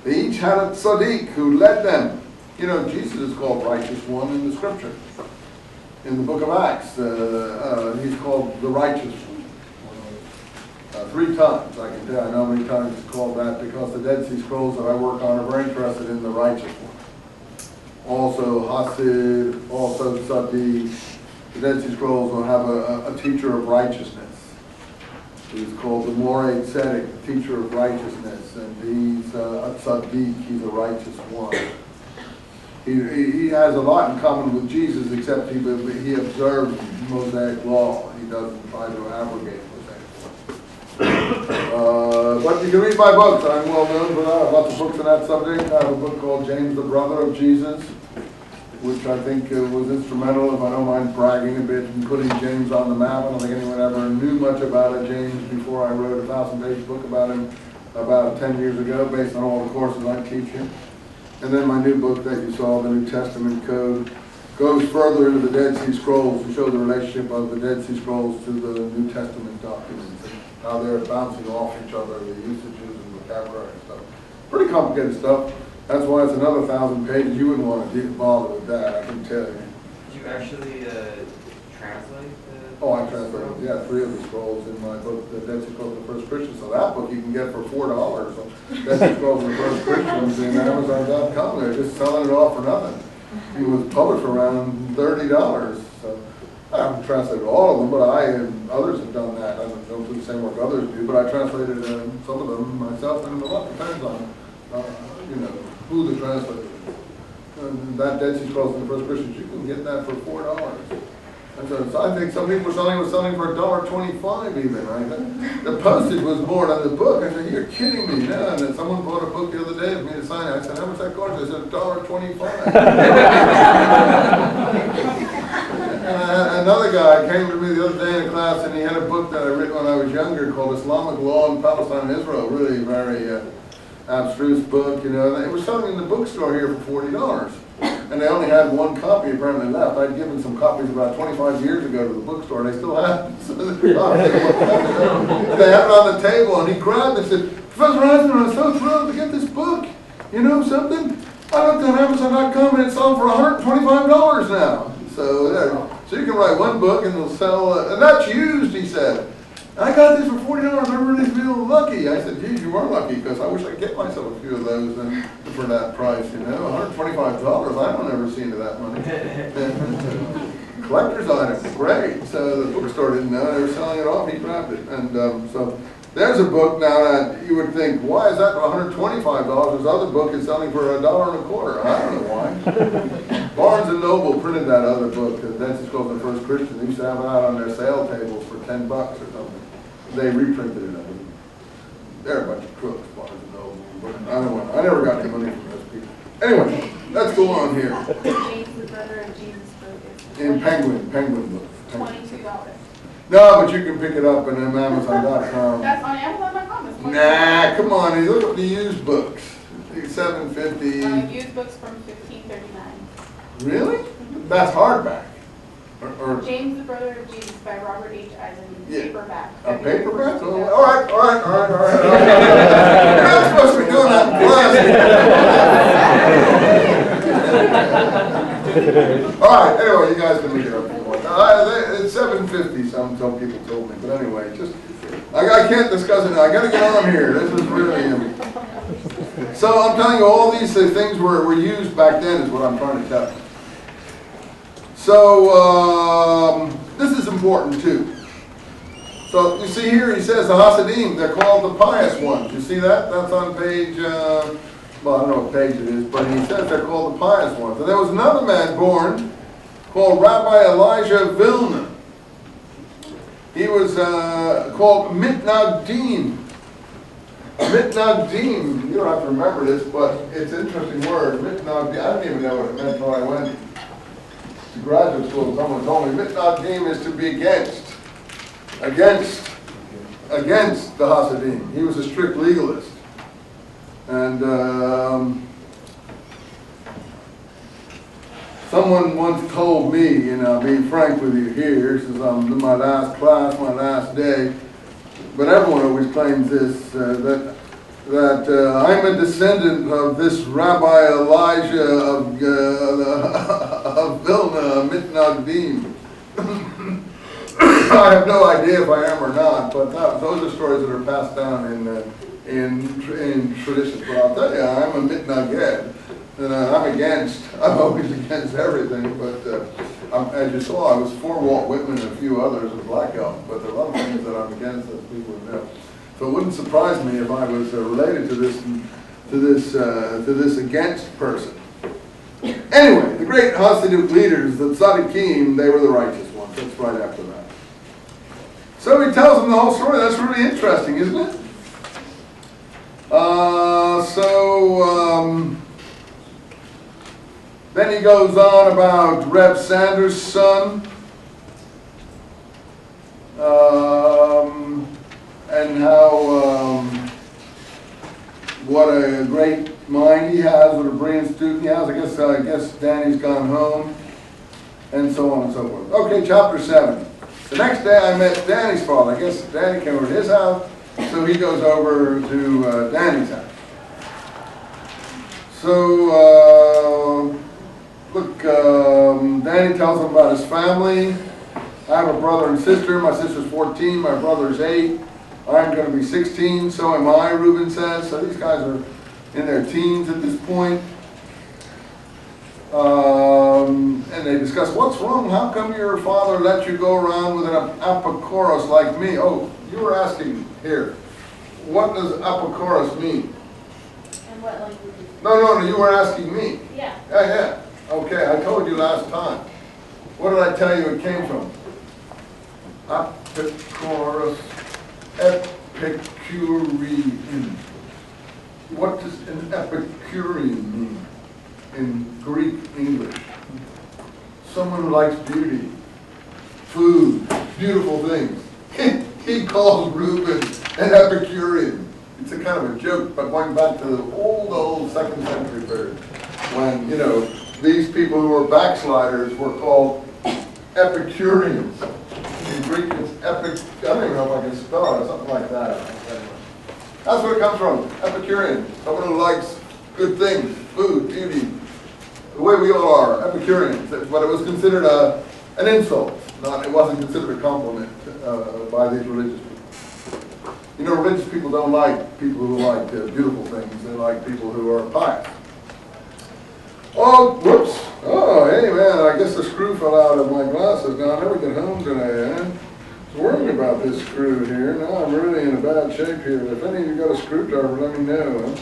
They each had a tzaddik who led them. You know, Jesus is called righteous one in the scripture. In the book of Acts, he's called the righteous one. 3 times, I can tell you. I know how many times it's called that because the Dead Sea Scrolls that I work on are very interested in the righteous one. Also Hasid, also Tzaddik. The Dead Sea Scrolls will have a teacher of righteousness. He's called the Moreh Tzedek, teacher of righteousness, and he's a Tzaddik, he's a righteous one. He has a lot in common with Jesus, except he observed Mosaic law. He doesn't try to abrogate Mosaic law. But you can read my books. I'm well known for that. I have lots of books on that subject. I have a book called James, the Brother of Jesus, which I think was instrumental, if I don't mind bragging a bit, in putting James on the map. I don't think anyone ever knew much about James before I wrote a 1,000-page book about him about 10 years ago, based on all the courses I teach him. And then my new book that you saw, the New Testament Code, goes further into the Dead Sea Scrolls to show the relationship of the Dead Sea Scrolls to the New Testament documents and how they're bouncing off each other, the usages and vocabulary and stuff. Pretty complicated stuff. That's why it's another 1,000 pages. You wouldn't want to bother with that, I can tell you. Did you actually translate the... Oh, I translated, yeah, 3 of the scrolls in my book, The Dead Sea Scrolls of the First Christians. So that book you can get for $4. So Dead Sea Scrolls of the First Christians in Amazon.com. They're just selling it off for nothing. It was published for around $30. So I haven't translated all of them, but I and others have done that. I don't do the same work others do, but I translated some of them myself, and a lot depends on, you know, who the translator is. And that Dead Sea Scrolls of the First Christians, you can get that for $4. And so I think some people were selling for $1.25 even, right? The postage was more than the book. I said, you're kidding me. No. And then someone bought a book the other day for me to sign it. I said, how much that cost? I said, $1.25. And another guy came to me the other day in a class, and he had a book that I wrote when I was younger called Islamic Law in Palestine and Israel. Really very abstruse book, you know. And they were selling in the bookstore here for $40. And they only had 1 copy apparently left. I'd given some copies about 25 years ago to the bookstore, and they still have it. So they had it on the table, and he grabbed it and said, Professor Eisenman, I'm so thrilled to get this book. You know something? I looked on Amazon.com, and it's sold for $125 now. So you can write 1 book, and it'll sell, and that's used, he said. I got this for $40. I really feel lucky. I said, geez, you are lucky, because I wish I could get myself a few of those for that price, you know. $125, I don't ever see into that money. Collector's item, great. So the bookstore didn't know. They were selling it off. He grabbed it. And so there's a book now that you would think, why is that $125? This other book is selling for $1.25. I don't know why. Barnes & Noble printed that other book, The Dead Sea Scrolls of the First Christians. They used to have it out on their sale tables for $10 or something. They reprinted it. They're a bunch of crooks, Barnes & Noble. But I don't know. I never got any money from those people. Anyway, let's go on here. James, the Brother of Jesus book is In Penguin book. $22. No, but you can pick it up in Amazon.com. That's on Amazon.com. It's $22. Nah, come on. You look up the used books. $7.50. Used books from $15.39. Really? Mm-hmm. That's hardback. Or James, the Brother of Jesus by Robert H. Eisenman. Yeah. Paperback. A paperback? Oh, all right. You're not supposed to be doing that in class. All right, anyway, you guys can look it up if you want. It's $7.50, some people told me. But anyway, just I can't discuss it now. I got to get on here. This is really... So I'm telling you, all these things were used back then is what I'm trying to tell you. So this is important too. So you see here, he says the Hasidim, they're called the pious ones. You see that? That's on page, well, I don't know what page it is, but he says they're called the pious ones. And there was another man born called Rabbi Elijah Vilna. He was called Mitnagdim. Mitnagdim, you don't have to remember this, but it's an interesting word. Mitnagdim, I didn't even know what it meant until I went to graduate school. Someone told me Mitnagdim is to be against the Hasidim. He was a strict legalist. And someone once told me, you know, being frank with you here, since I'm in my last class, my last day, but everyone always claims this, that that I'm a descendant of this Rabbi Elijah of Vilna, Mitnagdim. I have no idea if I am or not, but those are stories that are passed down in traditions. But I'll tell you, I'm a Mitnaged, and I'm always against everything, but as you saw, I was for Walt Whitman and a few others in Black Elk, but there are a lot of things that I'm against, as people know. So it wouldn't surprise me if I was related to this against person. Anyway, the great Hasidic leaders, the tzaddikim, they were the righteous ones. That's right after that. So he tells them the whole story. That's really interesting, isn't it? Then he goes on about Reb Sanders' son. And how, what a great mind he has, what a brilliant student he has. I guess Danny's gone home, and so on and so forth. Okay, chapter 7. The next day I met Danny's father. I guess Danny came over to his house, so he goes over to Danny's house. So, Danny tells him about his family. I have a brother and sister. My sister's 14, my brother's 8. I'm going to be 16, so am I, Reuben says. So these guys are in their teens at this point. And they discuss, what's wrong? How come your father let you go around with an apokoros like me? Oh, you were asking here, what does apokoros mean? And what language? No, you were asking me. Yeah. Yeah. Okay, I told you last time. What did I tell you it came from? Apokoros. Epicurean. What does an Epicurean mean in Greek English? Someone who likes beauty, food, beautiful things. He calls Reuben an Epicurean. It's a kind of a joke, but going back to the old 2nd century period, when, these people who were backsliders were called Epicureans. In Greek, it's epic. I don't even know if I can spell it, something like that. That's where it comes from. Epicurean, someone who likes good things, food, beauty, the way we all are, Epicureans. But it was considered an insult. It wasn't considered a compliment by these religious people. Religious people don't like people who like beautiful things. They like people who are pious. Oh, whoops. Oh, hey, man, I guess the screw fell out of my glasses. Now, I never get home today, I was worrying about this screw here. Now I'm really in a bad shape here. If any of you got a screwdriver, let me know.